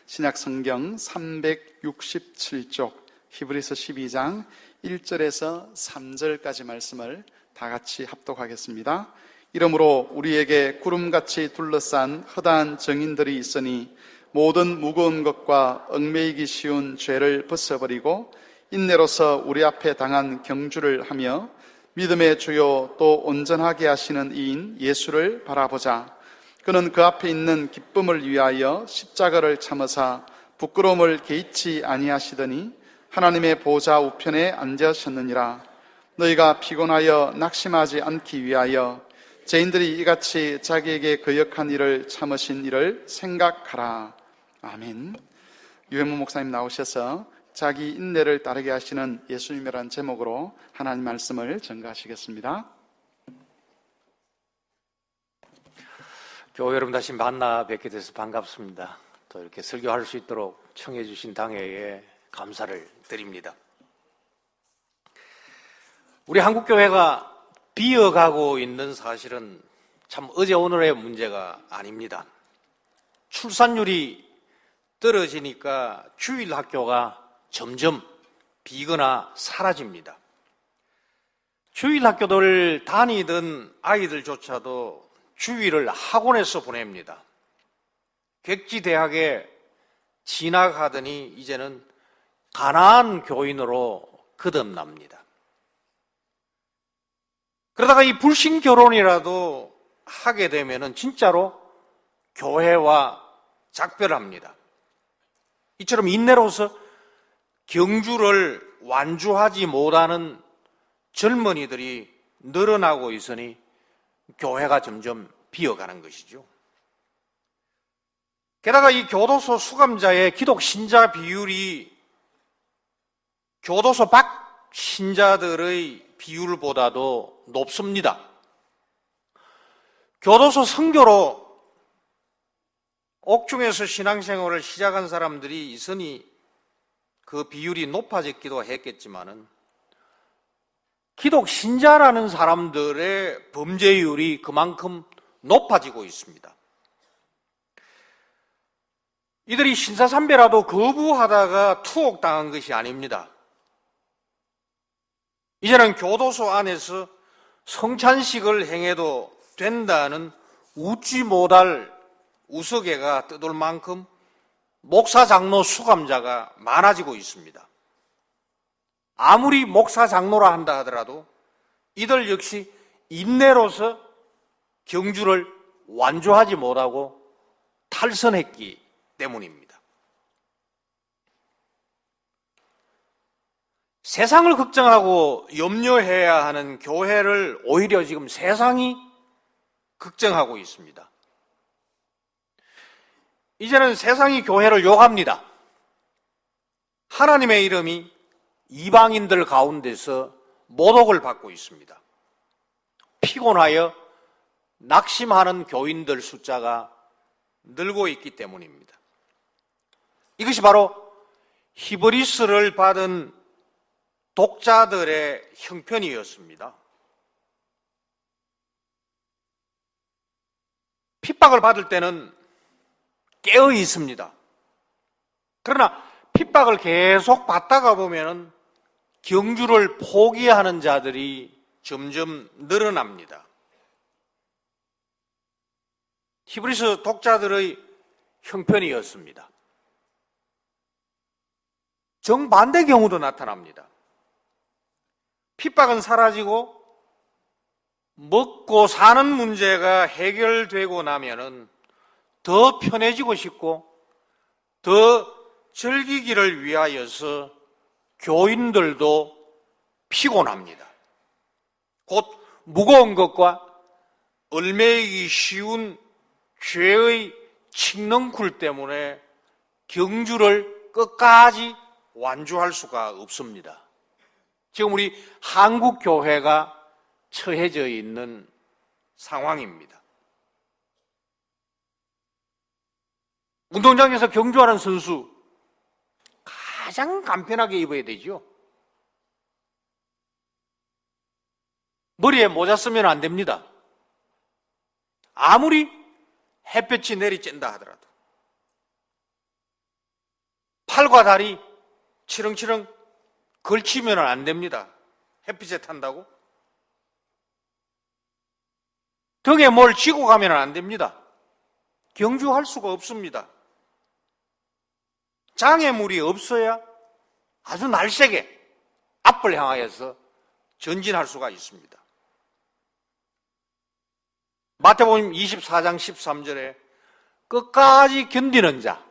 신약성경 367쪽 히브리서 12장 1절에서 3절까지 말씀을 다 같이 합독하겠습니다. 이러므로 우리에게 구름같이 둘러싼 허다한 증인들이 있으니 모든 무거운 것과 얽매이기 쉬운 죄를 벗어버리고 인내로서 우리 앞에 당한 경주를 하며 믿음의 주요 또 온전하게 하시는 이인 예수를 바라보자. 그는 그 앞에 있는 기쁨을 위하여 십자가를 참으사 부끄러움을 개의치 아니하시더니 하나님의 보좌 우편에 앉으셨느니라. 너희가 피곤하여 낙심하지 않기 위하여 죄인들이 이같이 자기에게 거역한 일을 참으신 일을 생각하라. 아멘. 유현무 목사님 나오셔서 자기 인내를 따르게 하시는 예수님이라는 제목으로 하나님 말씀을 전가하시겠습니다. 교회 여러분 다시 만나 뵙게 돼서 반갑습니다. 또 이렇게 설교할 수 있도록 청해 주신 당회에 감사를 드립니다. 우리 한국교회가 비어가고 있는 사실은 참 어제 오늘의 문제가 아닙니다. 출산율이 떨어지니까 주일 학교가 점점 비거나 사라집니다. 주일 학교를 다니던 아이들조차도 주일을 학원에서 보냅니다. 객지 대학에 진학하더니 이제는 가난한 교인으로 거듭납니다. 그러다가 이 불신 결혼이라도 하게 되면은 진짜로 교회와 작별합니다. 이처럼 인내로서 경주를 완주하지 못하는 젊은이들이 늘어나고 있으니 교회가 점점 비어가는 것이죠. 게다가 이 교도소 수감자의 기독 신자 비율이 교도소 밖 신자들의 비율보다도 높습니다. 교도소 선교로 옥중에서 신앙생활을 시작한 사람들이 있으니 그 비율이 높아졌기도 했겠지만은 기독 신자라는 사람들의 범죄율이 그만큼 높아지고 있습니다. 이들이 신사삼배라도 거부하다가 투옥당한 것이 아닙니다. 이제는 교도소 안에서 성찬식을 행해도 된다는 웃지 못할 우스개가 떠돌 만큼 목사 장로 수감자가 많아지고 있습니다. 아무리 목사 장로라 한다 하더라도 이들 역시 인내로서 경주를 완주하지 못하고 탈선했기 때문입니다. 세상을 걱정하고 염려해야 하는 교회를 오히려 지금 세상이 걱정하고 있습니다. 이제는 세상이 교회를 욕합니다. 하나님의 이름이 이방인들 가운데서 모독을 받고 있습니다. 피곤하여 낙심하는 교인들 숫자가 늘고 있기 때문입니다. 이것이 바로 히브리스를 받은 독자들의 형편이었습니다. 핍박을 받을 때는 깨어 있습니다. 그러나 핍박을 계속 받다가 보면은 경주를 포기하는 자들이 점점 늘어납니다. 히브리서 독자들의 형편이었습니다. 정반대 경우도 나타납니다. 핍박은 사라지고 먹고 사는 문제가 해결되고 나면은 더 편해지고 싶고 더 즐기기를 위하여서 교인들도 피곤합니다. 곧 무거운 것과 얽매이기 쉬운 죄의 칙렁쿨 때문에 경주를 끝까지 완주할 수가 없습니다. 지금 우리 한국 교회가 처해져 있는 상황입니다. 운동장에서 경주하는 선수 가장 간편하게 입어야 되죠. 머리에 모자 쓰면 안 됩니다. 아무리 햇볕이 내리쬐다 하더라도. 팔과 다리 치렁치렁 걸치면 안 됩니다. 햇빛에 탄다고. 등에 뭘 쥐고 가면 안 됩니다. 경주할 수가 없습니다. 장애물이 없어야 아주 날쌔게 앞을 향하여서 전진할 수가 있습니다. 마태복음 24장 13절에 끝까지 견디는 자,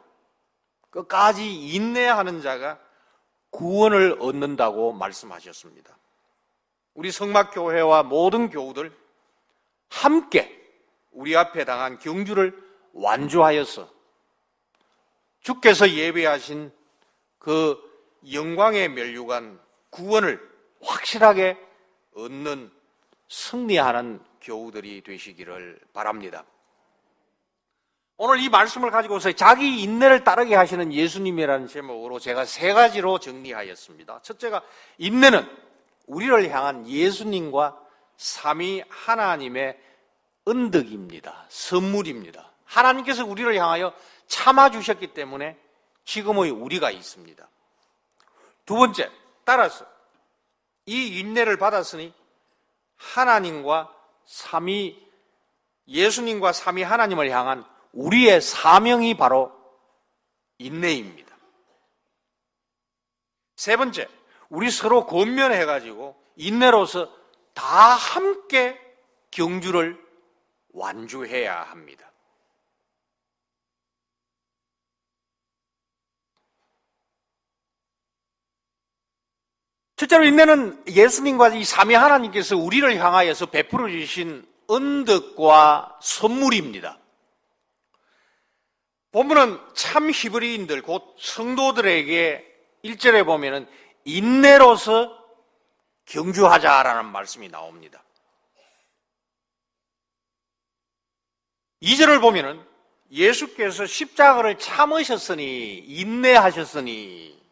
끝까지 인내하는 자가 구원을 얻는다고 말씀하셨습니다. 우리 성막교회와 모든 교우들 함께 우리 앞에 당한 경주를 완주하여서 주께서 예배하신 그 영광의 면류관 구원을 확실하게 얻는 승리하는 교우들이 되시기를 바랍니다. 오늘 이 말씀을 가지고서 자기 인내를 따르게 하시는 예수님이라는 제목으로 제가 세 가지로 정리하였습니다. 첫째가 인내는 우리를 향한 예수님과 삼위 하나님의 은덕입니다. 선물입니다. 하나님께서 우리를 향하여 참아주셨기 때문에 지금의 우리가 있습니다. 두 번째, 따라서 이 인내를 받았으니 하나님과 예수님과 삼위 하나님을 향한 우리의 사명이 바로 인내입니다. 세 번째, 우리 서로 권면해가지고 인내로서 다 함께 경주를 완주해야 합니다. 첫째로 인내는 예수님과 이 삼위 하나님께서 우리를 향하여서 베풀어 주신 은덕과 선물입니다. 본문은 참 히브리인들 곧 성도들에게 1절에 보면은 인내로서 경주하자라는 말씀이 나옵니다. 2절을 보면은 예수께서 십자가를 참으셨으니 인내하셨으니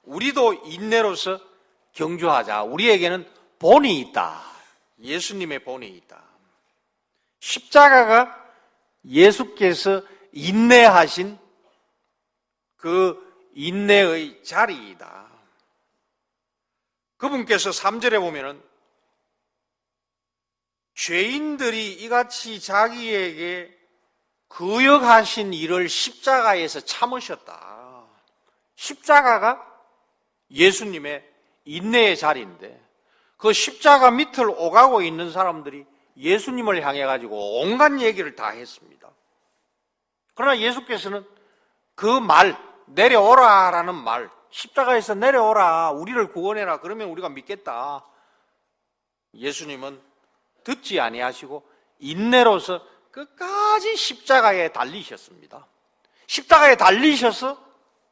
우리도 인내로서 경주하자. 우리에게는 본이 있다. 예수님의 본이 있다. 십자가가 예수께서 인내하신 그 인내의 자리이다. 그분께서 3절에 보면은 죄인들이 이같이 자기에게 거역하신 일을 십자가에서 참으셨다. 십자가가 예수님의 인내의 자리인데 그 십자가 밑을 오가고 있는 사람들이 예수님을 향해 가지고 온갖 얘기를 다 했습니다. 그러나 예수께서는 그 말, 내려오라라는 말, 십자가에서 내려오라, 우리를 구원해라, 그러면 우리가 믿겠다. 예수님은 듣지 아니하시고 인내로서 끝까지 십자가에 달리셨습니다. 십자가에 달리셔서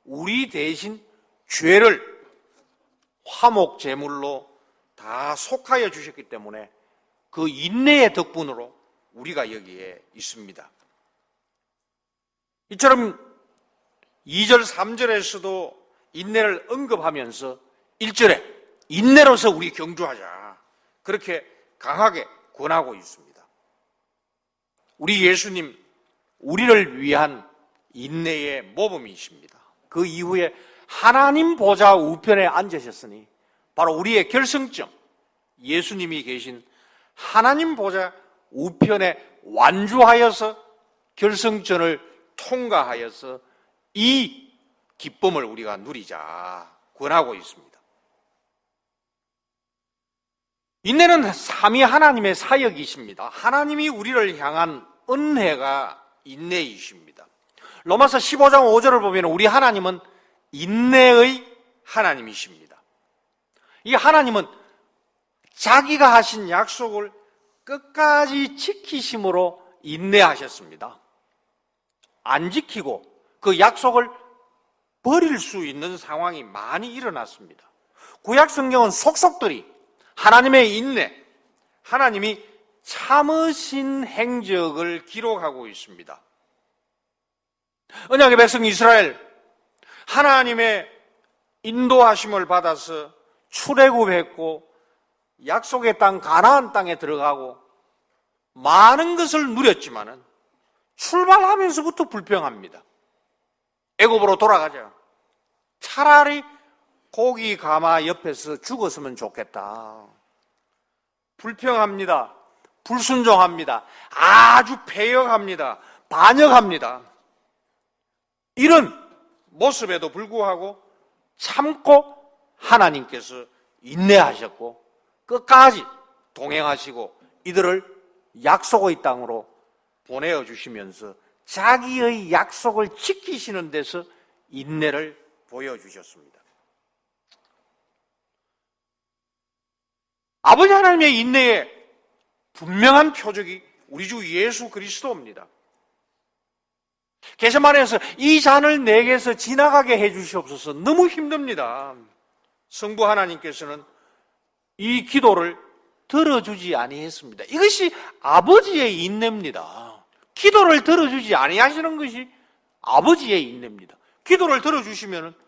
우리 대신 죄를 화목 제물로 다 속하여 주셨기 때문에 그 인내의 덕분으로 우리가 여기에 있습니다. 이처럼 2절, 3절에서도 인내를 언급하면서 1절에 인내로서 우리 경주하자, 그렇게 강하게 권하고 있습니다. 우리 예수님, 우리를 위한 인내의 모범이십니다. 그 이후에 하나님 보좌 우편에 앉으셨으니 바로 우리의 결승점, 예수님이 계신 하나님 보좌 우편에 완주하여서 결승전을 통과하여서 이 기쁨을 우리가 누리자 권하고 있습니다. 인내는 삼위 하나님의 사역이십니다. 하나님이 우리를 향한 은혜가 인내이십니다. 로마서 15장 5절을 보면 우리 하나님은 인내의 하나님이십니다. 이 하나님은 자기가 하신 약속을 끝까지 지키심으로 인내하셨습니다. 안 지키고 그 약속을 버릴 수 있는 상황이 많이 일어났습니다. 구약 성경은 속속들이 하나님의 인내, 하나님이 참으신 행적을 기록하고 있습니다. 언약의 백성 이스라엘, 하나님의 인도하심을 받아서 출애굽했고 약속의 땅 가나안 땅에 들어가고 많은 것을 누렸지만은 출발하면서부터 불평합니다. 애굽으로 돌아가자. 차라리 고기 가마 옆에서 죽었으면 좋겠다. 불평합니다. 불순종합니다. 아주 패역합니다. 반역합니다. 이런 모습에도 불구하고 참고 하나님께서 인내하셨고 끝까지 동행하시고 이들을 약속의 땅으로 보내어 주시면서 자기의 약속을 지키시는 데서 인내를 보여주셨습니다. 아버지 하나님의 인내의 분명한 표적이 우리 주 예수 그리스도입니다. 게세마네에서 이 잔을 내게서 지나가게 해 주시옵소서. 너무 힘듭니다. 성부 하나님께서는 이 기도를 들어주지 아니했습니다. 이것이 아버지의 인내입니다. 기도를 들어주지 아니하시는 것이 아버지의 인내입니다. 기도를 들어주시면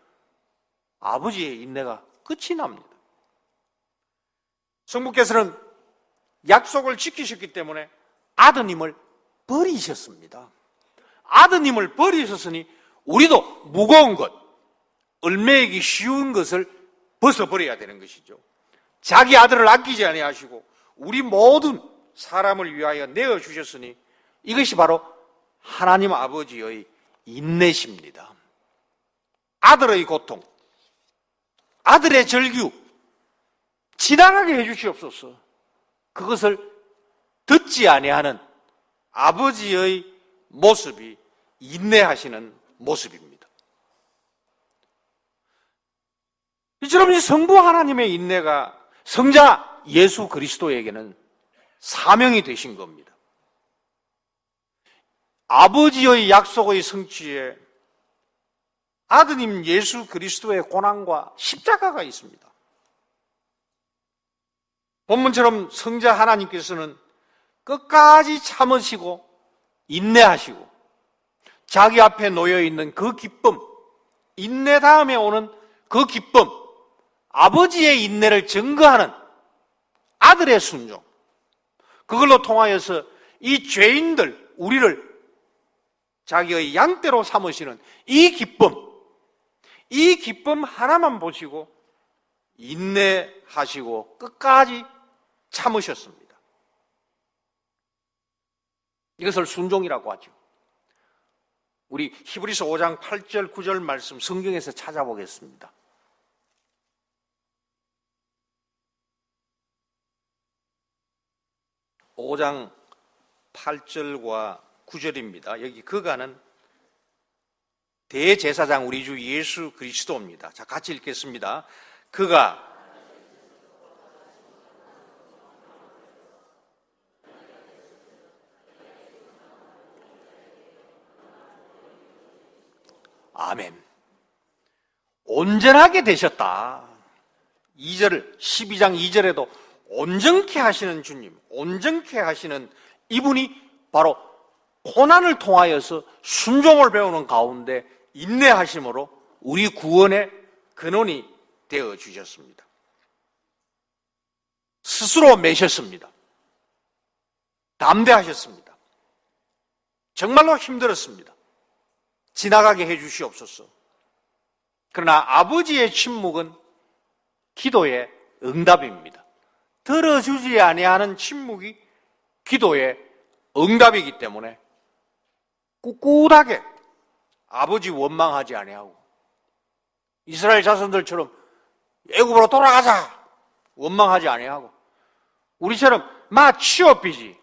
아버지의 인내가 끝이 납니다. 성부께서는 약속을 지키셨기 때문에 아드님을 버리셨습니다. 아드님을 버리셨으니 우리도 무거운 것, 얼매이기 쉬운 것을 벗어버려야 되는 것이죠. 자기 아들을 아끼지 아니하시고 우리 모든 사람을 위하여 내어주셨으니 이것이 바로 하나님 아버지의 인내십니다. 아들의 고통, 아들의 절규 지나가게 해주시옵소서. 그것을 듣지 아니하는 아버지의 모습이 인내하시는 모습입니다. 이처럼 이 성부 하나님의 인내가 성자 예수 그리스도에게는 사명이 되신 겁니다. 아버지의 약속의 성취에 아드님 예수 그리스도의 고난과 십자가가 있습니다. 본문처럼 성자 하나님께서는 끝까지 참으시고 인내하시고 자기 앞에 놓여있는 그 기쁨, 인내 다음에 오는 그 기쁨, 아버지의 인내를 증거하는 아들의 순종, 그걸로 통하여서 이 죄인들, 우리를 자기의 양떼로 삼으시는 이 기쁨 하나만 보시고 인내하시고 끝까지 참으셨습니다. 이것을 순종이라고 하죠. 우리 히브리서 5장 8절 9절 말씀 성경에서 찾아보겠습니다. (5장 8절과 9절입니다. 여기 그가는 대제사장 우리 주 예수 그리스도입니다. 자, 같이 읽겠습니다. 그가 아멘. 온전하게 되셨다. 12장 2절에도 온전케 하시는 주님, 온전케 하시는 이분이 바로 고난을 통하여서 순종을 배우는 가운데 인내하심으로 우리 구원의 근원이 되어 주셨습니다. 스스로 매셨습니다. 담대하셨습니다. 정말로 힘들었습니다. 지나가게 해 주시옵소서. 그러나 아버지의 침묵은 기도의 응답입니다. 들어주지 아니하는 침묵이 기도의 응답이기 때문에 꿋꿋하게 아버지 원망하지 아니하고 이스라엘 자손들처럼 애굽으로 돌아가자 원망하지 아니하고 우리처럼 마 취업비지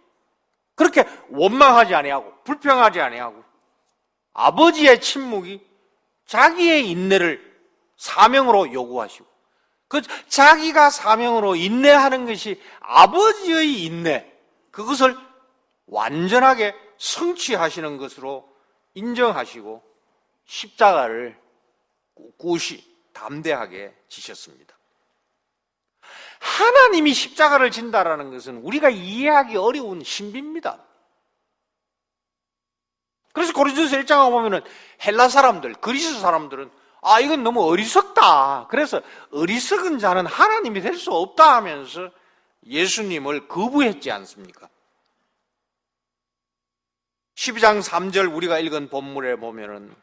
그렇게 원망하지 아니하고 불평하지 아니하고 아버지의 침묵이 자기의 인내를 사명으로 요구하시고 그 자기가 사명으로 인내하는 것이 아버지의 인내, 그것을 완전하게 성취하시는 것으로 인정하시고 십자가를 꿋꿋이 담대하게 지셨습니다. 하나님이 십자가를 진다라는 것은 우리가 이해하기 어려운 신비입니다. 그래서 고린도서 1장에 보면은 헬라 사람들, 그리스 사람들은 이건 너무 어리석다. 그래서 어리석은 자는 하나님이 될 수 없다 하면서 예수님을 거부했지 않습니까? 12장 3절 우리가 읽은 본문에 보면은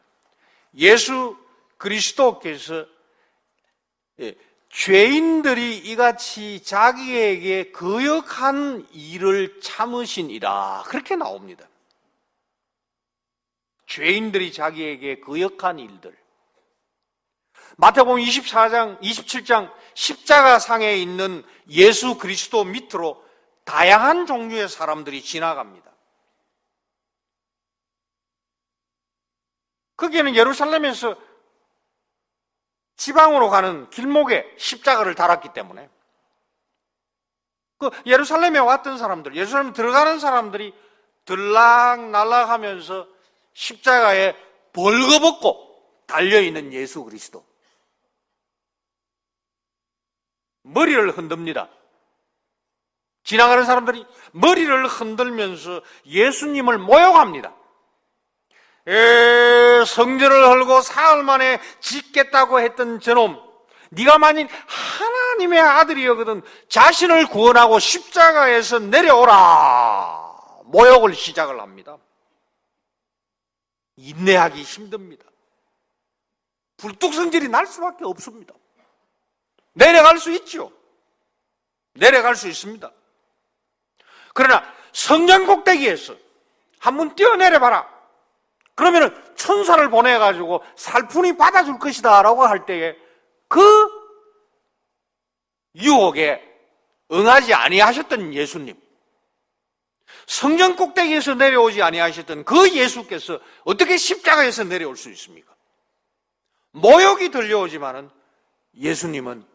예수 그리스도께서 죄인들이 이같이 자기에게 거역한 일을 참으시니라 그렇게 나옵니다. 죄인들이 자기에게 거역한 일들. 마태복음 24장, 27장 십자가 상에 있는 예수 그리스도 밑으로 다양한 종류의 사람들이 지나갑니다. 거기에는 예루살렘에서 지방으로 가는 길목에 십자가를 달았기 때문에 그 예루살렘에 왔던 사람들, 예루살렘 들어가는 사람들이 들락날락하면서 십자가에 벌거벗고 달려있는 예수 그리스도. 머리를 흔듭니다. 지나가는 사람들이 머리를 흔들면서 예수님을 모욕합니다. 성전을 헐고 사흘 만에 짓겠다고 했던 저놈, 네가 만일 하나님의 아들이거든 자신을 구원하고 십자가에서 내려오라. 모욕을 시작을 합니다. 인내하기 힘듭니다. 불뚝성질이 날 수밖에 없습니다. 내려갈 수 있죠. 내려갈 수 있습니다. 그러나 성전 꼭대기에서 한번 뛰어내려봐라. 그러면은 천사를 보내가지고 살푼이 받아줄 것이다 라고 할 때에 그 유혹에 응하지 아니하셨던 예수님, 성전 꼭대기에서 내려오지 아니하셨던 그 예수께서 어떻게 십자가에서 내려올 수 있습니까? 모욕이 들려오지만은 예수님은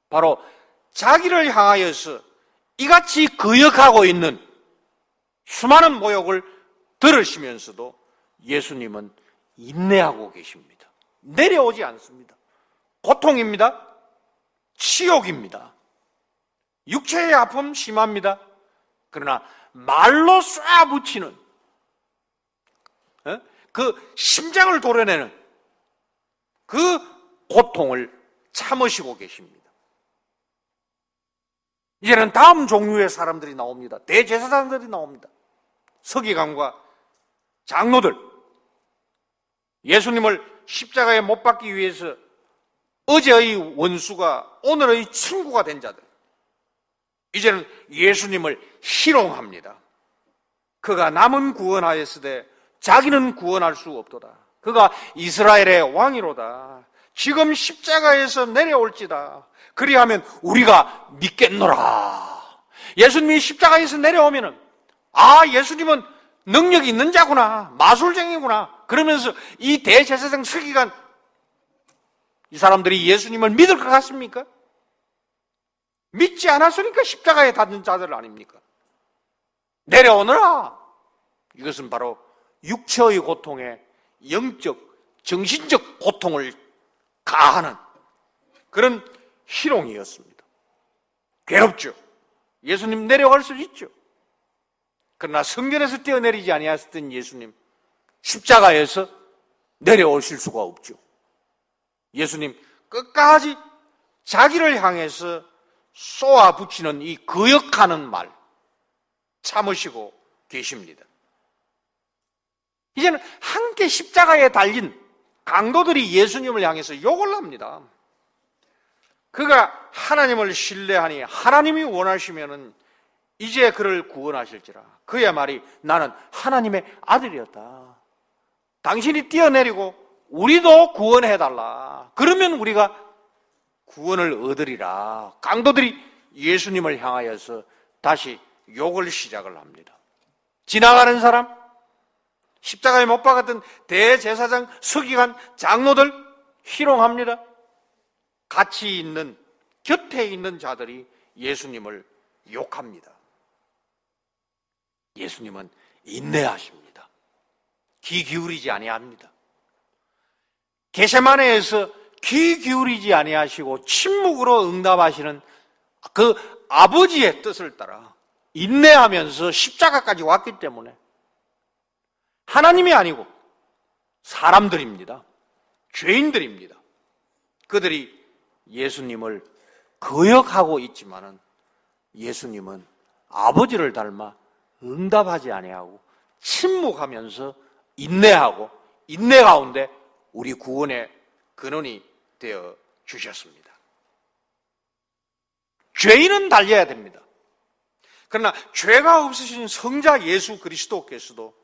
바로 자기를 향하여서 이같이 거역하고 있는 수많은 모욕을 들으시면서도 예수님은 인내하고 계십니다. 내려오지 않습니다. 고통입니다. 치욕입니다. 육체의 아픔 심합니다. 그러나 말로 쏴붙이는 그 심장을 도려내는 그 고통을 참으시고 계십니다. 이제는 다음 종류의 사람들이 나옵니다. 대제사장들이 나옵니다. 서기관과 장로들, 예수님을 십자가에 못 박기 위해서 어제의 원수가 오늘의 친구가 된 자들, 이제는 예수님을 희롱합니다. 그가 남은 구원하였으되 자기는 구원할 수 없도다. 그가 이스라엘의 왕이로다. 지금 십자가에서 내려올지다. 그리하면 우리가 믿겠노라. 예수님이 십자가에서 내려오면은 예수님은 능력이 있는 자구나, 마술쟁이구나. 그러면서 이 대제사장 서기관, 이 사람들이 예수님을 믿을 것 같습니까? 믿지 않았으니까 십자가에 닿는 자들 아닙니까? 내려오너라. 이것은 바로 육체의 고통에 영적, 정신적 고통을 가하는 그런 희롱이었습니다. 괴롭죠. 예수님 내려갈 수 있죠. 그러나 성전에서 뛰어내리지 아니하셨던 예수님, 십자가에서 내려오실 수가 없죠. 예수님 끝까지 자기를 향해서 쏘아붙이는 이 거역하는 말 참으시고 계십니다. 이제는 함께 십자가에 달린 강도들이 예수님을 향해서 욕을 합니다. 그가 하나님을 신뢰하니 하나님이 원하시면은 이제 그를 구원하실지라. 그의 말이 나는 하나님의 아들이었다. 당신이 뛰어내리고 우리도 구원해달라. 그러면 우리가 구원을 얻으리라. 강도들이 예수님을 향하여서 다시 욕을 시작을 합니다. 지나가는 사람, 십자가에 못 박았던 대제사장, 서기관, 장로들 희롱합니다. 같이 있는, 곁에 있는 자들이 예수님을 욕합니다. 예수님은 인내하십니다. 귀 기울이지 아니합니다. 겟세마네에서 귀 기울이지 아니하시고 침묵으로 응답하시는 그 아버지의 뜻을 따라 인내하면서 십자가까지 왔기 때문에 하나님이 아니고 사람들입니다. 죄인들입니다. 그들이 예수님을 거역하고 있지만은 예수님은 아버지를 닮아 응답하지 아니하고 침묵하면서 인내하고 인내 가운데 우리 구원의 근원이 되어 주셨습니다. 죄인은 달려야 됩니다. 그러나 죄가 없으신 성자 예수 그리스도께서도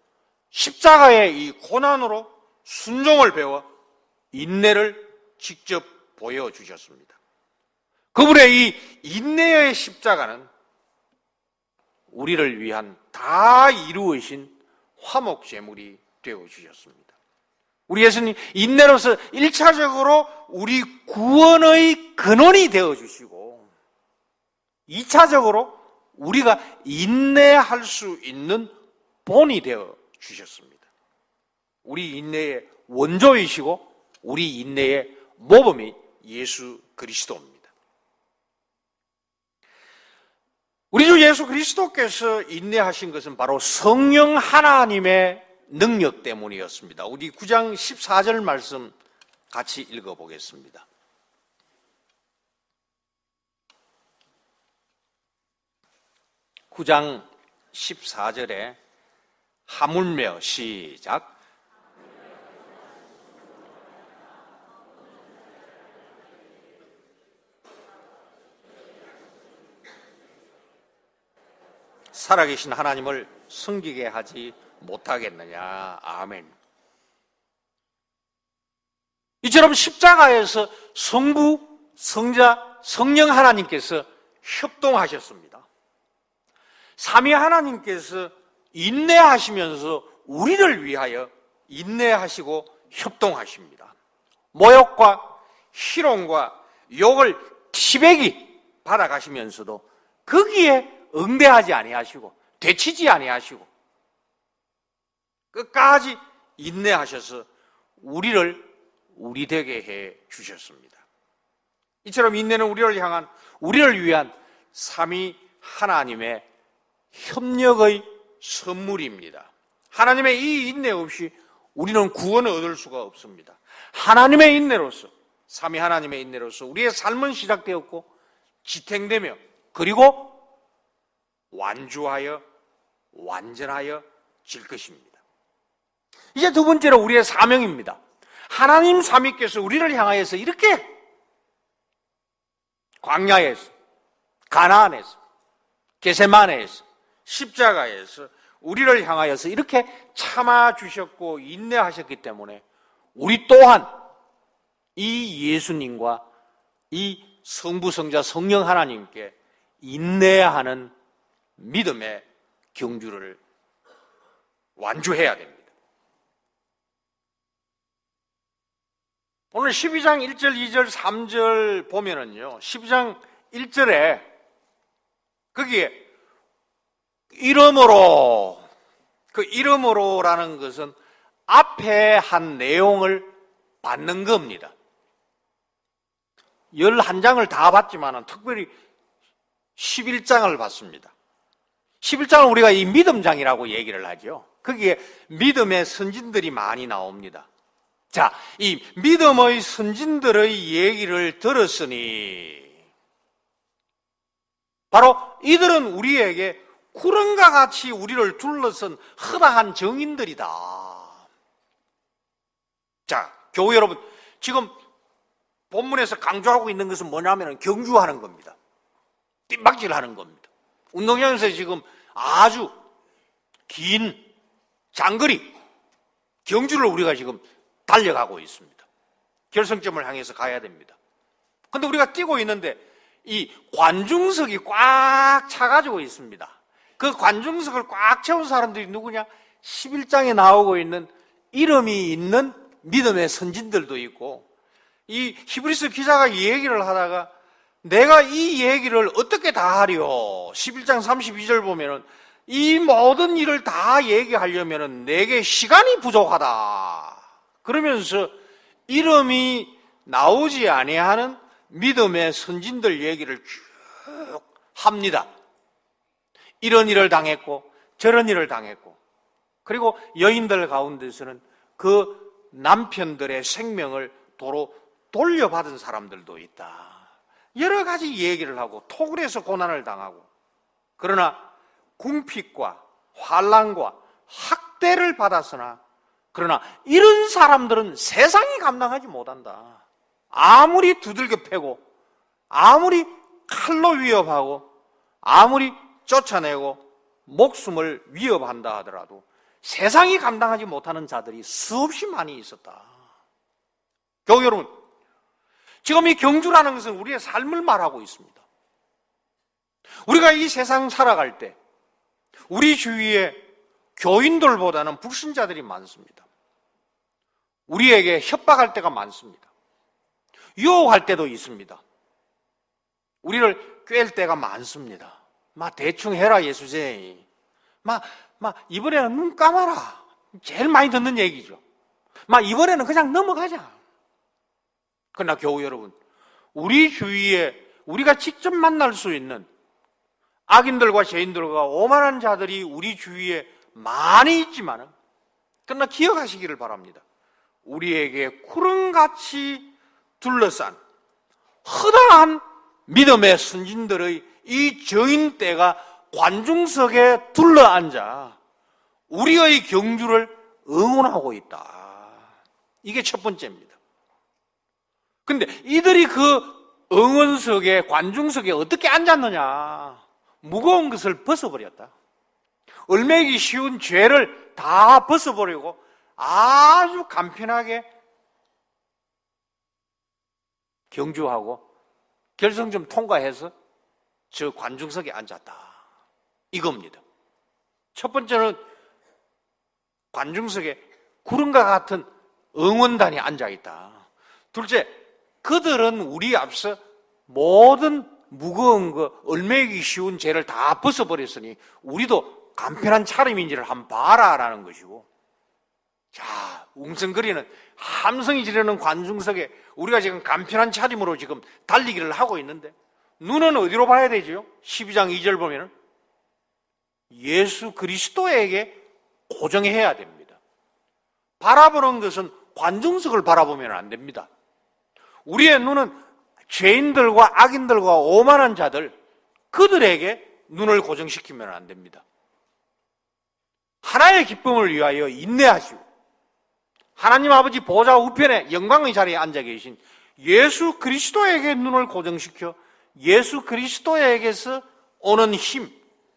십자가의 이 고난으로 순종을 배워 인내를 직접 보여주셨습니다. 그분의 이 인내의 십자가는 우리를 위한 다 이루어진 화목제물이 되어주셨습니다. 우리 예수님 인내로서 1차적으로 우리 구원의 근원이 되어주시고 2차적으로 우리가 인내할 수 있는 본이 되어주셨습니다. 우리 인내의 원조이시고 우리 인내의 모범이 예수 그리스도입니다. 우리 주 예수 그리스도께서 인내하신 것은 바로 성령 하나님의 능력 때문이었습니다. 우리 9장 14절 말씀 같이 읽어보겠습니다. (9장 14절에) 하물며 시작. 살아계신 하나님을 섬기게 하지 못하겠느냐. 아멘. 이처럼 십자가에서 성부, 성자, 성령 하나님께서 협동하셨습니다. 삼위 하나님께서 인내하시면서 우리를 위하여 인내하시고 협동하십니다. 모욕과 희롱과 욕을 티백이 받아가시면서도 거기에 응대하지 아니하시고 되치지 아니하시고 끝까지 인내하셔서 우리를 우리 되게 해 주셨습니다. 이처럼 인내는 우리를 위한 삼위 하나님의 협력의 선물입니다. 하나님의 이 인내 없이 우리는 구원을 얻을 수가 없습니다. 하나님의 인내로서, 삼위 하나님의 인내로서 우리의 삶은 시작되었고 지탱되며 그리고 완주하여 완전하여 질 것입니다. 이제 두 번째로 우리의 사명입니다. 하나님 삼위께서 우리를 향하여서 이렇게 광야에서, 가나안에서, 게세마네에서, 십자가에서 우리를 향하여서 이렇게 참아주셨고 인내하셨기 때문에 우리 또한 이 예수님과 이 성부, 성자, 성령 하나님께 인내하는 믿음의 경주를 완주해야 됩니다. 오늘 12장 1절, 2절, 3절 보면은요, 12장 1절에 거기에 이름으로, 그 이름으로라는 것은 앞에 한 내용을 받는 겁니다. 11장을 다 봤지만은 특별히 11장을 봤습니다. 11장은 우리가 이 믿음장이라고 얘기를 하죠. 거기에 믿음의 선진들이 많이 나옵니다. 자, 이 믿음의 선진들의 얘기를 들었으니 바로 이들은 우리에게 구름과 같이 우리를 둘러선 허다한 정인들이다. 자, 교회 여러분, 지금 본문에서 강조하고 있는 것은 뭐냐면 경주하는 겁니다. 뜀박질하는 겁니다. 운동장에서 지금 아주 긴 장거리 경주를 우리가 지금 달려가고 있습니다. 결승점을 향해서 가야 됩니다. 그런데 우리가 뛰고 있는데 이 관중석이 꽉 차가지고 있습니다. 그 관중석을 꽉 채운 사람들이 누구냐? 11장에 나오고 있는 이름이 있는 믿음의 선진들도 있고, 이 히브리서 기자가 이 얘기를 하다가 내가 이 얘기를 어떻게 다 하려? 11장 32절 보면은 이 모든 일을 다 얘기하려면은 내게 시간이 부족하다. 그러면서 이름이 나오지 아니하는 믿음의 선진들 얘기를 쭉 합니다. 이런 일을 당했고 저런 일을 당했고, 그리고 여인들 가운데서는 그 남편들의 생명을 도로 돌려받은 사람들도 있다. 여러 가지 얘기를 하고 톡을 해서 고난을 당하고, 그러나 궁핍과 환난과 학대를 받았으나 그러나 이런 사람들은 세상이 감당하지 못한다. 아무리 두들겨 패고, 아무리 칼로 위협하고, 아무리 쫓아내고 목숨을 위협한다 하더라도 세상이 감당하지 못하는 자들이 수없이 많이 있었다. 교우 여러분, 지금 이 경주라는 것은 우리의 삶을 말하고 있습니다. 우리가 이 세상 살아갈 때 우리 주위에 교인들보다는 불신자들이 많습니다. 우리에게 협박할 때가 많습니다. 유혹할 때도 있습니다. 우리를 꿰일 때가 많습니다. 대충 해라 예수제. 이번에는 눈 감아라. 제일 많이 듣는 얘기죠. 이번에는 그냥 넘어가자. 그러나 교우 여러분, 우리 주위에 우리가 직접 만날 수 있는 악인들과 죄인들과 오만한 자들이 우리 주위에 많이 있지만, 그러나 기억하시기를 바랍니다. 우리에게 구름같이 둘러싼 허다한 믿음의 선진들의 이 정인대가 관중석에 둘러앉아 우리의 경주를 응원하고 있다. 이게 첫 번째입니다. 근데 이들이 그 응원석에, 관중석에 어떻게 앉았느냐? 무거운 것을 벗어버렸다. 얼매기 쉬운 죄를 다 벗어버리고 아주 간편하게 경주하고 결승점 통과해서 저 관중석에 앉았다. 이겁니다. 첫 번째는 관중석에 구름과 같은 응원단이 앉아있다. 둘째, 그들은 우리 앞서 모든 무거운 거, 얼매기 쉬운 죄를 다 벗어버렸으니 우리도 간편한 차림인지를 한번 봐라라는 것이고, 자, 웅성거리는 함성이 지르는 관중석에 우리가 지금 간편한 차림으로 지금 달리기를 하고 있는데, 눈은 어디로 봐야 되죠? 12장 2절 보면은 예수 그리스도에게 고정해야 됩니다. 바라보는 것은 관중석을 바라보면 안 됩니다. 우리의 눈은 죄인들과 악인들과 오만한 자들, 그들에게 눈을 고정시키면 안 됩니다. 하나의 기쁨을 위하여 인내하시고 하나님 아버지 보좌 우편에 영광의 자리에 앉아 계신 예수 그리스도에게 눈을 고정시켜 예수 그리스도에게서 오는 힘,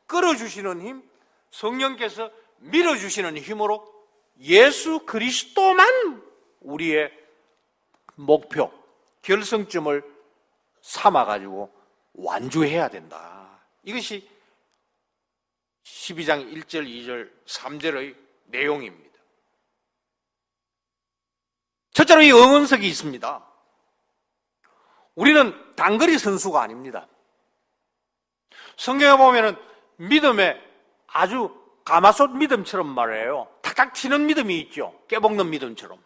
끌어주시는 힘, 성령께서 밀어주시는 힘으로 예수 그리스도만 우리의 목표, 결승점을 삼아가지고 완주해야 된다. 이것이 12장 1절, 2절, 3절의 내용입니다. 첫째로 이 응원석이 있습니다. 우리는 단거리 선수가 아닙니다. 성경에 보면은 믿음에 아주 가마솥 믿음처럼 말해요. 탁탁 튀는 믿음이 있죠. 깨볶는 믿음처럼.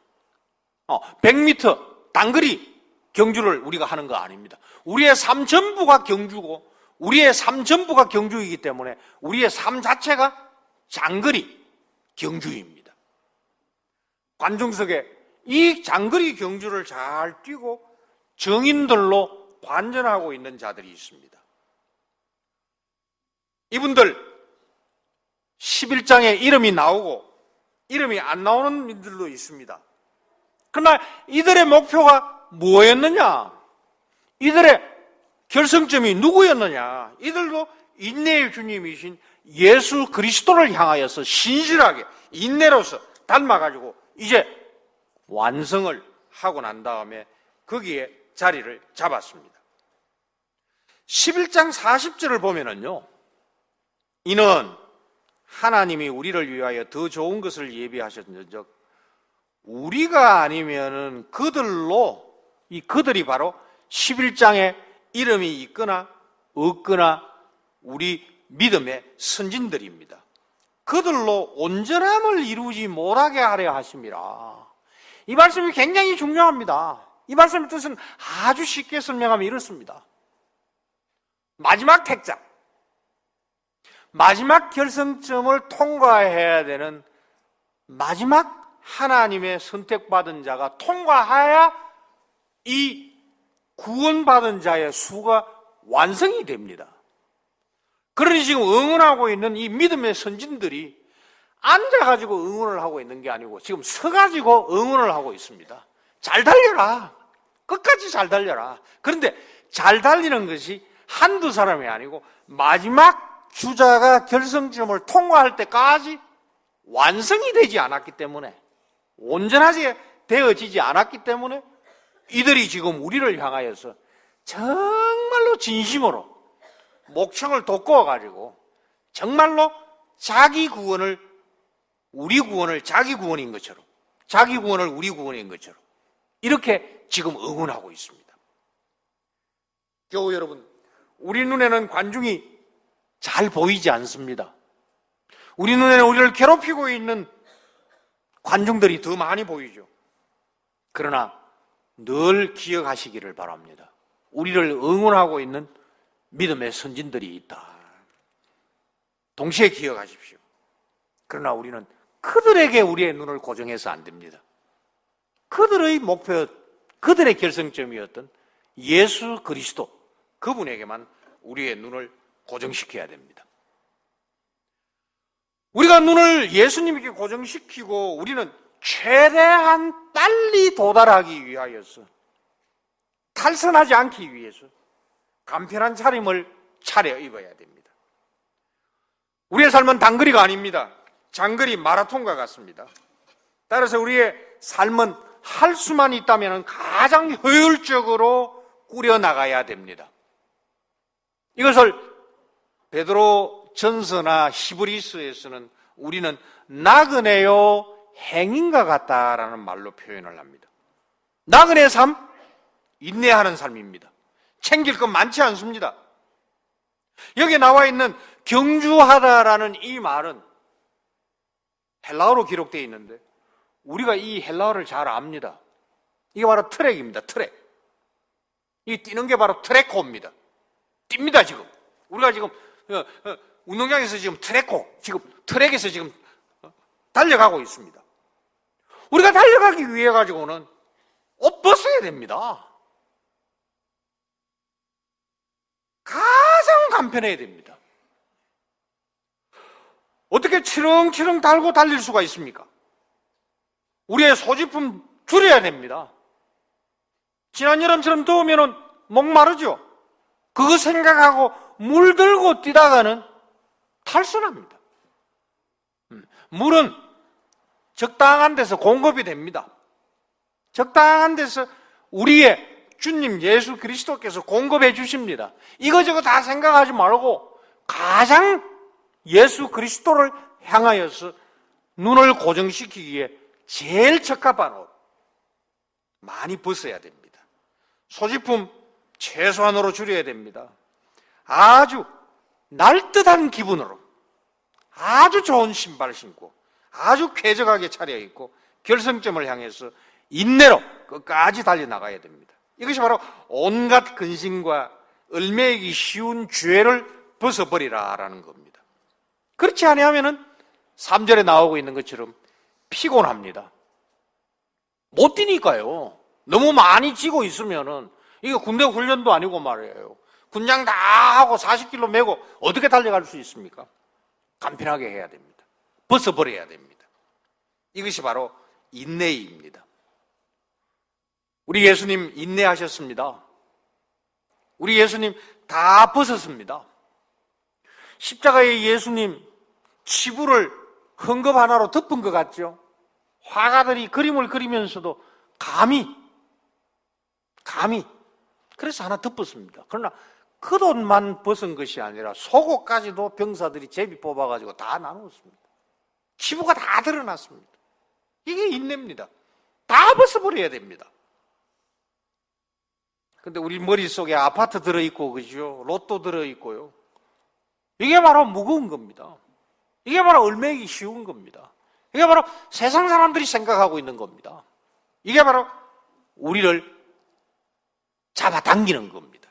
100m 단거리 경주를 우리가 하는 거 아닙니다. 우리의 삶 전부가 경주고 우리의 삶 전부가 경주이기 때문에 우리의 삶 자체가 장거리 경주입니다. 관중석에 이 장거리 경주를 잘 뛰고 정인들로 관전하고 있는 자들이 있습니다. 이분들 11장에 이름이 나오고 이름이 안 나오는 분들도 있습니다. 그러나 이들의 목표가 뭐였느냐? 이들의 결승점이 누구였느냐? 이들도 인내의 주님이신 예수 그리스도를 향하여서 신실하게 인내로서 닮아가지고 이제 완성을 하고 난 다음에 거기에 자리를 잡았습니다. 11장 40절을 보면은요, 이는 하나님이 우리를 위하여 더 좋은 것을 예비하셨는즉 우리가 아니면은 그들로, 이 그들이 바로 11장에 이름이 있거나 없거나 우리 믿음의 선진들입니다. 그들로 온전함을 이루지 못하게 하려 하심이라. 이 말씀이 굉장히 중요합니다. 이 말씀의 뜻은 아주 쉽게 설명하면 이렇습니다. 마지막 택장, 마지막 결승점을 통과해야 되는 마지막 하나님의 선택받은 자가 통과해야 이 구원받은 자의 수가 완성이 됩니다. 그러니 지금 응원하고 있는 이 믿음의 선진들이 앉아가지고 응원을 하고 있는 게 아니고 지금 서가지고 응원을 하고 있습니다. 잘 달려라. 끝까지 잘 달려라. 그런데 잘 달리는 것이 한두 사람이 아니고 마지막 주자가 결승점을 통과할 때까지 완성이 되지 않았기 때문에, 온전하게 되어지지 않았기 때문에 이들이 지금 우리를 향하여서 정말로 진심으로 목청을 돋구어가지고 정말로 자기 구원을 우리 구원을 자기 구원인 것처럼, 자기 구원을 우리 구원인 것처럼 이렇게 지금 응원하고 있습니다. 교우 여러분, 우리 눈에는 관중이 잘 보이지 않습니다. 우리 눈에는 우리를 괴롭히고 있는 관중들이 더 많이 보이죠. 그러나 늘 기억하시기를 바랍니다. 우리를 응원하고 있는 믿음의 선진들이 있다. 동시에 기억하십시오. 그러나 우리는 그들에게 우리의 눈을 고정해서 안 됩니다. 그들의 목표, 그들의 결승점이었던 예수 그리스도, 그분에게만 우리의 눈을 고정시켜야 됩니다. 우리가 눈을 예수님에게 고정시키고 우리는 최대한 빨리 도달하기 위하여서, 탈선하지 않기 위해서 간편한 차림을 차려입어야 됩니다. 우리의 삶은 단거리가 아닙니다. 장거리 마라톤과 같습니다. 따라서 우리의 삶은 할 수만 있다면 가장 효율적으로 꾸려나가야 됩니다. 이것을 베드로 전서나 히브리서에서는 우리는 나그네요 행인과 같다라는 말로 표현을 합니다. 나그네 삶, 인내하는 삶입니다. 챙길 것 많지 않습니다. 여기 나와 있는 경주하다라는 이 말은 헬라어로 기록되어 있는데 우리가 이 헬라어를 잘 압니다. 이게 바로 트랙입니다. 트랙. 이 뛰는 게 바로 트래코입니다. 뜁니다 지금. 우리가 지금 운동장에서 지금 트랙에서 지금 달려가고 있습니다. 우리가 달려가기 위해 가지고는 옷 벗어야 됩니다. 가장 간편해야 됩니다. 어떻게 치렁치렁 달고 달릴 수가 있습니까? 우리의 소지품 줄여야 됩니다. 지난 여름처럼 더우면 목마르죠? 그거 생각하고 물 들고 뛰다가는 탈선합니다. 물은 적당한 데서 공급이 됩니다. 적당한 데서 우리의 주님 예수 그리스도께서 공급해 주십니다. 이거저거 다 생각하지 말고 가장 예수 그리스도를 향하여서 눈을 고정시키기에 제일 적합한 옷 많이 벗어야 됩니다. 소지품 최소한으로 줄여야 됩니다. 아주 날듯한 기분으로 아주 좋은 신발 신고 아주 쾌적하게 차려입고 결승점을 향해서 인내로 끝까지 달려나가야 됩니다. 이것이 바로 온갖 근심과 얽매이기 쉬운 죄를 벗어버리라라는 겁니다. 그렇지 아니하면은 3절에 나오고 있는 것처럼 피곤합니다. 못 뛰니까요. 너무 많이 지고 있으면은 이게 군대 훈련도 아니고 말이에요. 군장 다 하고 40km 메고 어떻게 달려갈 수 있습니까? 간편하게 해야 됩니다. 벗어버려야 됩니다. 이것이 바로 인내입니다. 우리 예수님 인내하셨습니다. 우리 예수님 다 벗었습니다. 십자가의 예수님 치부를 헝겊 하나로 덮은 것 같죠? 화가들이 그림을 그리면서도 감히 그래서 하나 덮었습니다. 그러나 겉옷만 벗은 것이 아니라 속옷까지도 병사들이 제비 뽑아가지고 다 나누었습니다. 치부가 다 드러났습니다. 이게 인내입니다. 다 벗어버려야 됩니다. 근데 우리 머릿속에 아파트 들어있고, 그죠? 로또 들어있고요. 이게 바로 무거운 겁니다. 이게 바로 얽매이기 쉬운 겁니다. 이게 바로 세상 사람들이 생각하고 있는 겁니다. 이게 바로 우리를 잡아당기는 겁니다.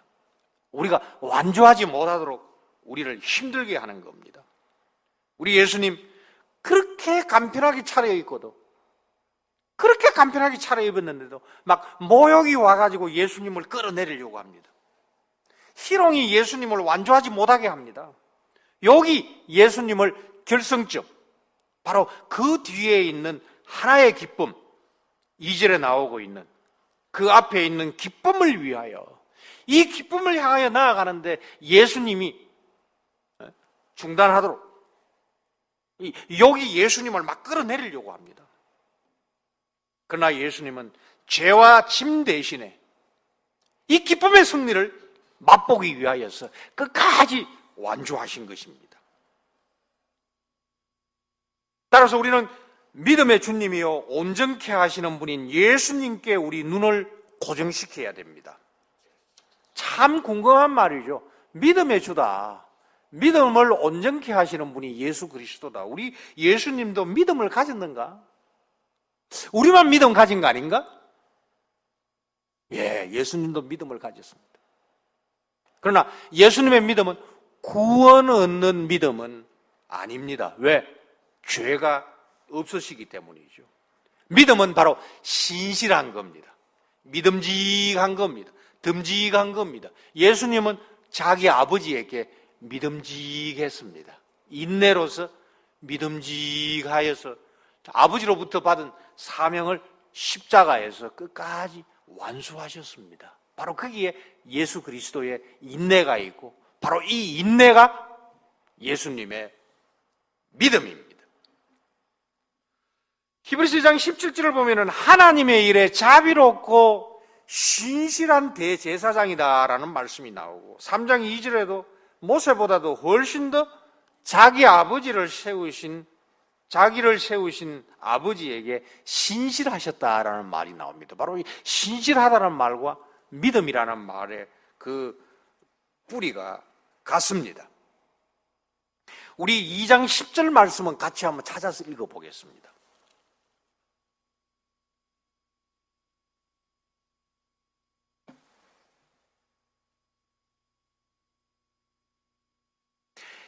우리가 완주하지 못하도록 우리를 힘들게 하는 겁니다. 우리 예수님 그렇게 간편하게 차려입고도, 그렇게 간편하게 차려입었는데도 막 모욕이 와가지고 예수님을 끌어내리려고 합니다. 희롱이 예수님을 완주하지 못하게 합니다. 여기 예수님을 결승점, 바로 그 뒤에 있는 하나의 기쁨, 2절에 나오고 있는 그 앞에 있는 기쁨을 위하여, 이 기쁨을 향하여 나아가는데 예수님이 중단하도록, 여기 예수님을 막 끌어내리려고 합니다. 그러나 예수님은 죄와 짐 대신에 이 기쁨의 승리를 맛보기 위하여서 끝까지 완주하신 것입니다. 따라서 우리는 믿음의 주님이요 온전케 하시는 분인 예수님께 우리 눈을 고정시켜야 됩니다. 참 궁금한 말이죠. 믿음의 주다, 믿음을 온전케 하시는 분이 예수 그리스도다. 우리 예수님도 믿음을 가졌는가? 우리만 믿음 가진 거 아닌가? 예, 예수님도 믿음을 가졌습니다. 그러나 예수님의 믿음은 구원 얻는 믿음은 아닙니다. 왜? 죄가 없으시기 때문이죠. 믿음은 바로 신실한 겁니다. 믿음직한 겁니다. 듬직한 겁니다. 예수님은 자기 아버지에게 믿음직했습니다. 인내로서 믿음직하여서 아버지로부터 받은 사명을 십자가에서 끝까지 완수하셨습니다. 바로 거기에 예수 그리스도의 인내가 있고, 바로 이 인내가 예수님의 믿음입니다. 히브리서 2장 17절을 보면은 하나님의 일에 자비롭고 신실한 대제사장이다라는 말씀이 나오고, 3장 2절에도 모세보다도 훨씬 더 자기를 세우신 아버지에게 신실하셨다라는 말이 나옵니다. 바로 이 신실하다는 말과 믿음이라는 말의 그 뿌리가 같습니다. 우리 2장 10절 말씀은 같이 한번 찾아서 읽어보겠습니다.